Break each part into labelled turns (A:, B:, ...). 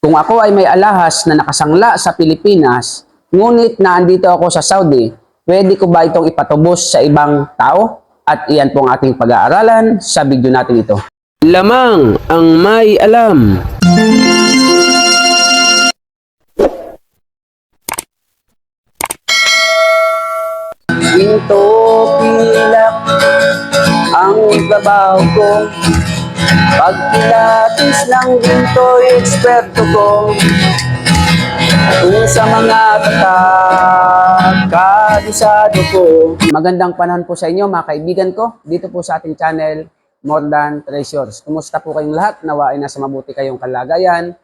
A: Kung ako ay may alahas na nakasangla sa Pilipinas, ngunit naandito ako sa Saudi, pwede ko ba itong ipatubos sa ibang tao? At iyan po ang ating pag-aaralan sa video natin ito. Lamang ang may alam. Ginto pilak ang trabaho ko. Pagpilatis ng ginto'y eksperto ko. Kung sa mga kabisado ko. Magandang panahon po sa inyo mga kaibigan ko. Dito po sa ating channel, More Than Treasures. Kumusta po kayong lahat? Nawa ay nasa mabuti kayong kalagayan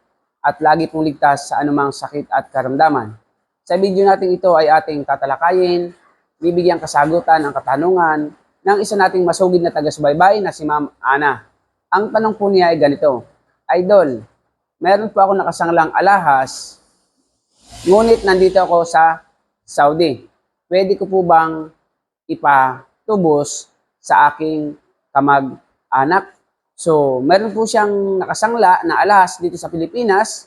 A: at lagi pong ligtas sa anumang sakit at karamdaman. Sa video natin ito ay ating tatalakayin, bibigyan kasagutan ang katanungan ng isa nating masugid na taga-subaybay na si Ma'am Ana. Ang tanong po niya ay ganito, Idol, meron po ako nakasanglang alahas, ngunit nandito ako sa Saudi. Pwede ko po bang ipatubos sa aking kamag-anak? So, meron po siyang nakasangla na alahas dito sa Pilipinas,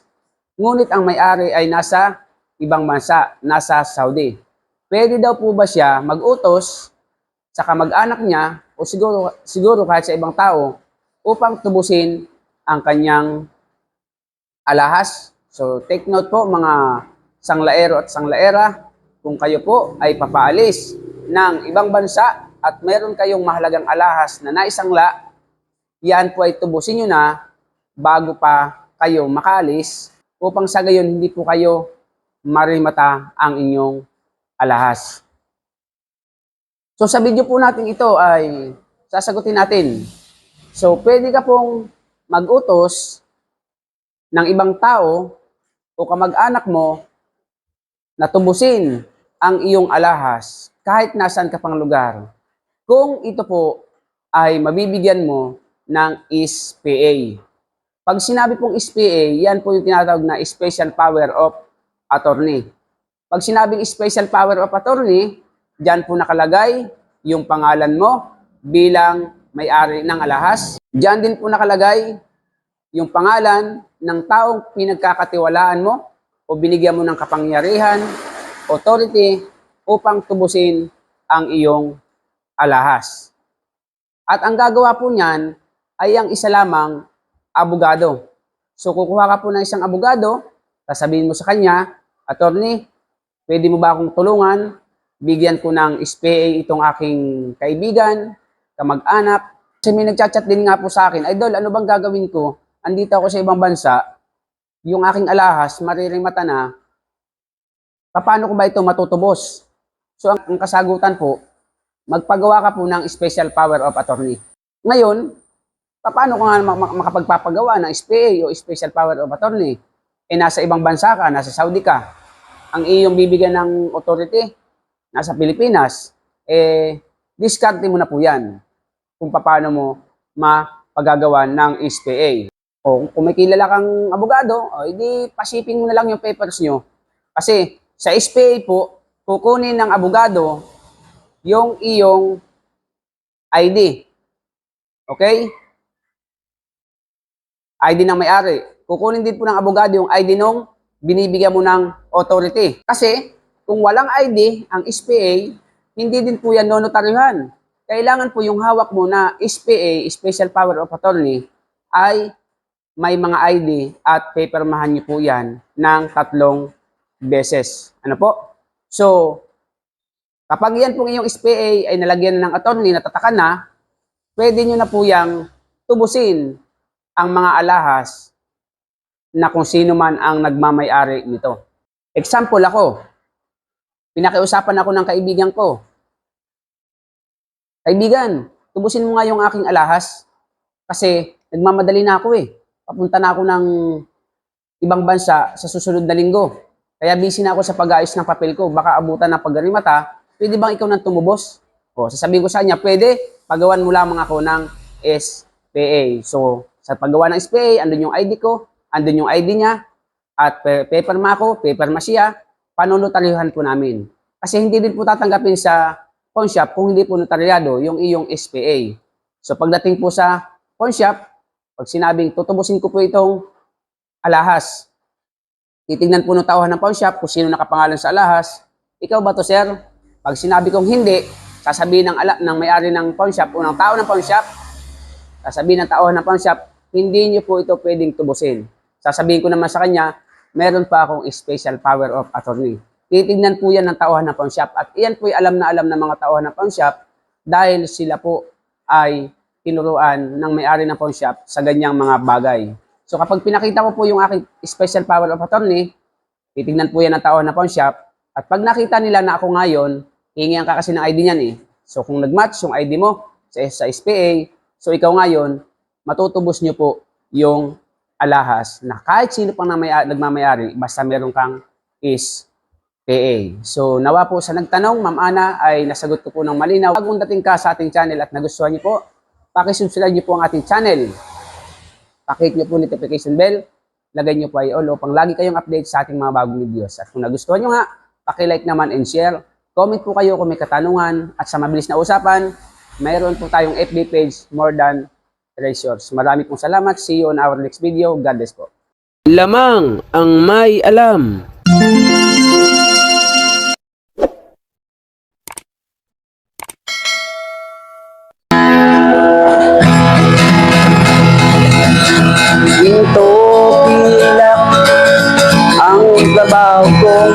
A: ngunit ang may-ari ay nasa ibang bansa, nasa Saudi. Pwede daw po ba siya mag-utos sa kamag-anak niya o siguro kahit sa ibang tao upang tubusin ang kanyang alahas? So, take note po mga sanglaero at sanglaera, kung kayo po ay papaalis ng ibang bansa at meron kayong mahalagang alahas na naisangla, yan po ay tubusin nyo na bago pa kayo makaalis upang sa gayon hindi po kayo marimata ang inyong alahas. So sa video po natin ito ay sasagutin natin. So pwede ka pong mag-utos ng ibang tao o kamag-anak mo na tubusin ang iyong alahas kahit nasaan ka pang lugar kung ito po ay mabibigyan mo ng SPA. Pag sinabi pong SPA, yan po yung tinatawag na Special Power of Attorney. Pag sinabing Special Power of Attorney, dyan po nakalagay yung pangalan mo bilang may-ari ng alahas. Dyan din po nakalagay yung pangalan ng taong pinagkakatiwalaan mo o binigyan mo ng kapangyarihan, authority, upang tubusin ang iyong alahas. At ang gagawa po niyan ay ang isa lamang abogado. So kukuha ka po ng isang abogado, sasabihin mo sa kanya, Attorney, pwede mo ba akong tulungan? Bigyan ko ng SPA itong aking kaibigan, kamag-anak. Kasi may nagchat-chat din nga po sa akin, Idol, ano bang gagawin ko? Andito ako sa ibang bansa, yung aking alahas, maririmata na, paano ko ba ito matutubos? So ang kasagutan po, magpagawa ka po ng Special Power of Attorney. Ngayon, paano ko nga makapagpapagawa ng SPA o Special Power of Attorney? Eh nasa ibang bansa ka, nasa Saudi ka. Ang iyong bibigyan ng authority, nasa Pilipinas, eh diskarte mo na po yan kung paano mo mapagagawa ng SPA. O kung may kilala kang abogado, o hindi pasiping mo na lang yung papers nyo. Kasi sa SPA po, kukunin ng abogado yung iyong ID. Okay? ID ng may-ari. Kukunin din po ng abogado yung ID nung binibigyan mo ng authority. Kasi kung walang ID ang SPA, hindi din po yan nonotaryuhan. Kailangan po yung hawak mo na SPA, Special Power of Attorney, ay may mga ID at papermahan niyo po yan ng 3 beses. Ano po? So, kapag yan pong iyong SPA ay nalagyan ng attorney, natatakan na, pwede nyo na po yang tubusin ang mga alahas na kung sino man ang nagmamay-ari nito. Example ako, pinakiusapan ako ng kaibigan ko. Kaibigan, tubusin mo nga yung aking alahas kasi nagmamadali na ako eh. Papunta na ako ng ibang bansa sa susunod na linggo. Kaya busy na ako sa pag-ayos ng papel ko. Baka abutan ng paggarimata. Pwede bang ikaw nang tumubos? O, sasabihin ko sa kanya, pwede, pagawan mo lamang ako ng SPA. So, sa paggawa ng SPA, andun yung ID ko, andun yung ID niya, at paperma ko, paperma siya, panunotaryuhan po namin. Kasi hindi din po tatanggapin sa pawn shop kung hindi po notaryado yung iyong SPA. So, pagdating po sa pawn shop, pag sinabing tutubusin ko po itong alahas, Titignan po ng tauhan ng pawn shop kung sino nakapangalan sa alahas. Ikaw ba to, sir? Pag sinabi kong hindi, sasabihin ng may-ari ng pawn shop o ng tao ng pawn shop, sasabihin ng tauhan ng pawn shop, hindi niyo po ito pwedeng tubusin. Sasabihin ko naman sa kanya, meron pa akong special power of attorney. Titignan po yan ng tauhan ng pawn shop. At iyan po ay alam na alam ng mga tauhan ng pawn shop dahil sila po ay tinuruan ng may-ari ng pawn shop sa ganyang mga bagay. So kapag pinakita ko po yung aking special power of attorney, titignan po yan ng tauhan ng pawn shop. At pag nakita nila na ako ngayon, hihingihan ka kasi ng ID niyan eh. So kung nag-match yung ID mo sa SPA, so ikaw ngayon, matutubos nyo po yung alahas na kahit sino pang nagmamayari, basta meron kang SPA. So nawa po sa nagtanong, Ma'am Ana, ay nasagot ko po ng malinaw. Bagong dating ka sa ating channel at nagustuhan nyo po, pakisubscribe nyo po ang ating channel. Pakihit nyo po notification bell, lagay nyo po ay all upang lagi kayong update sa ating mga bagong videos. At kung nagustuhan nyo nga, pakilike naman and share. Comment po kayo kung may katanungan at sa mabilis na usapan, mayroon po tayong FB page, More Than Treasures. Marami pong salamat. See you on our next video. God bless po.
B: Lamang ang may alam.
A: Ginto pilak ang trabaho ko.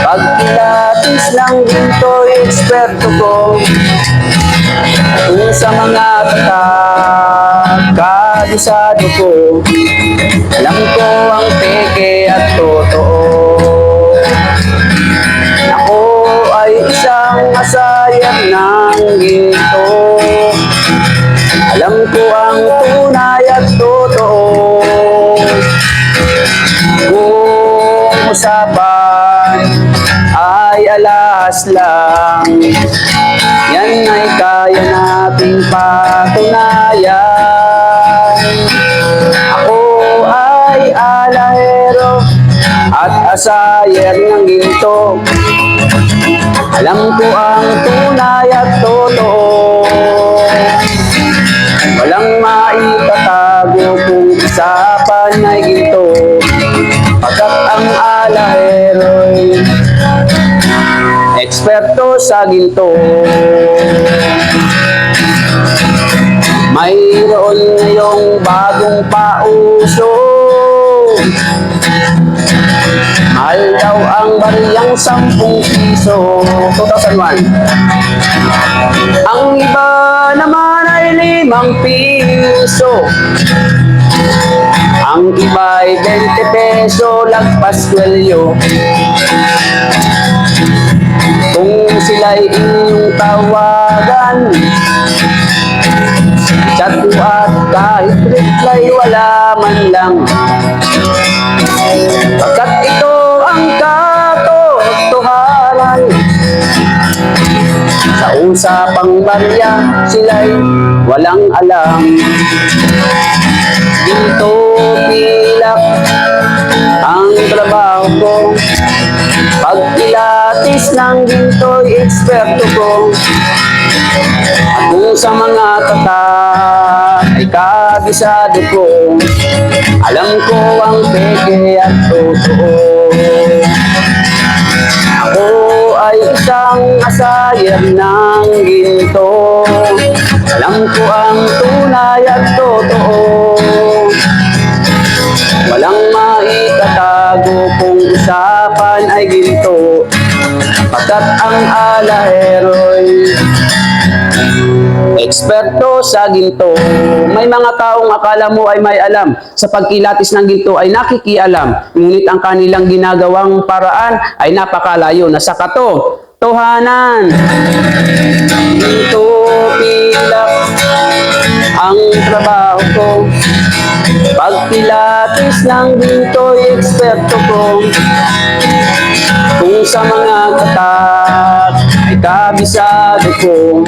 A: Pag pilates ng ginto, eksperto ko. Kung sa mga kabisado ko, alam ko ang peke at totoo. Ako ay isang masayang ng ginto. Alam ko ang tunay at totoo. Kung usapan ay alas lang, yan ay kaya nating patunayan. Ako ay alahero at asayer ng ginto. Alam ko ang tunay at totoo. Walang maitatago kung usapan ay ginto. Pagkat ang alahero'y eksperto sa ginto. Mayroon ngayong bagong pauso. Mahal daw ang bariyang 10 piso. 2001. Ang iba naman ay 5 piso. Ang iba ay 20 peso, lagpas kwelyo. Kung sila'y inyong tawagan, chat mo at kahit reply wala man lang. Pagkat ito ang katotohanan, sa usapang barya sila'y walang alam. Ginto pilak ang trabaho ko. Pag pilates ng ginto'y eksperto ko. At kung sa mga tatak ay kabisado ko, alam ko ang peke at totoo. Ako ay isang asayer ng ginto. Alam ko ang tunay at totoo. Walang maitatago kung usapan ay ginto. Pagkat ang alahero'y eksperto sa ginto. May mga taong akala mo ay may alam. Sa pagkilatis ng ginto ay nakikialam. Ngunit ang kanilang ginagawang paraan ay napakalayo na sa katotohanan. Ginto pilak ang trabaho ko. Pag pilates ng ginto'y eksperto ko. Kung sa mga katak ay kabisado ko,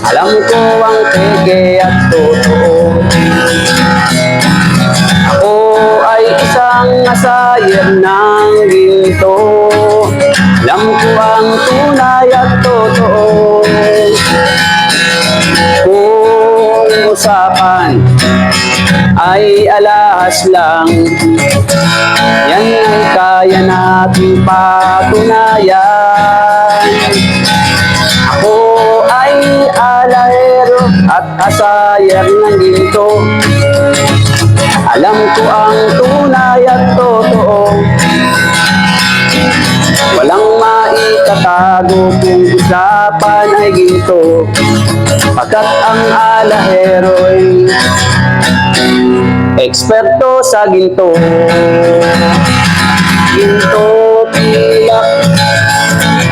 A: alam ko ang peke at totoo. Ako ay isang asayer ng ginto. Alam ko ang tunay at totoo. Kung usapan ay alahas lang, yan yan aking patunayan. Ako ay alahero at asayer ng ginto. Alam ko ang tunay at totoo. Walang maitatago kung usapan ay ginto. Pagkat ang alahero'y eksperto sa ginto. Ginto pilak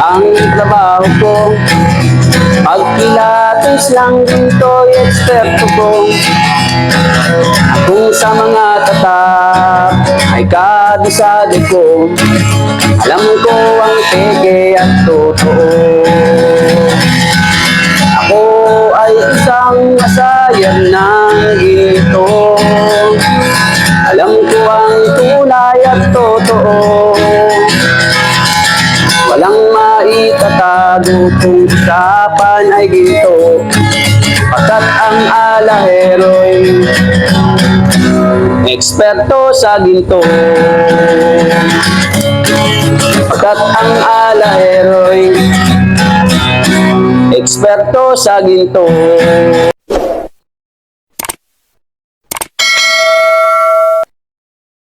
A: ang trabaho ko. Pagpilatos lang ginto'y eksperto ko. Kung sa mga tatak ay kabisado ko, alam ko ang peke at totoo. Ako ay isang asayan ng ginto. Alam ko ang tunay at totoo. Walang maitatago kung usapan ay ginto. Pagkat ang alahero'y eksperto sa ginto. Pagkat ang alahero'y eksperto sa ginto.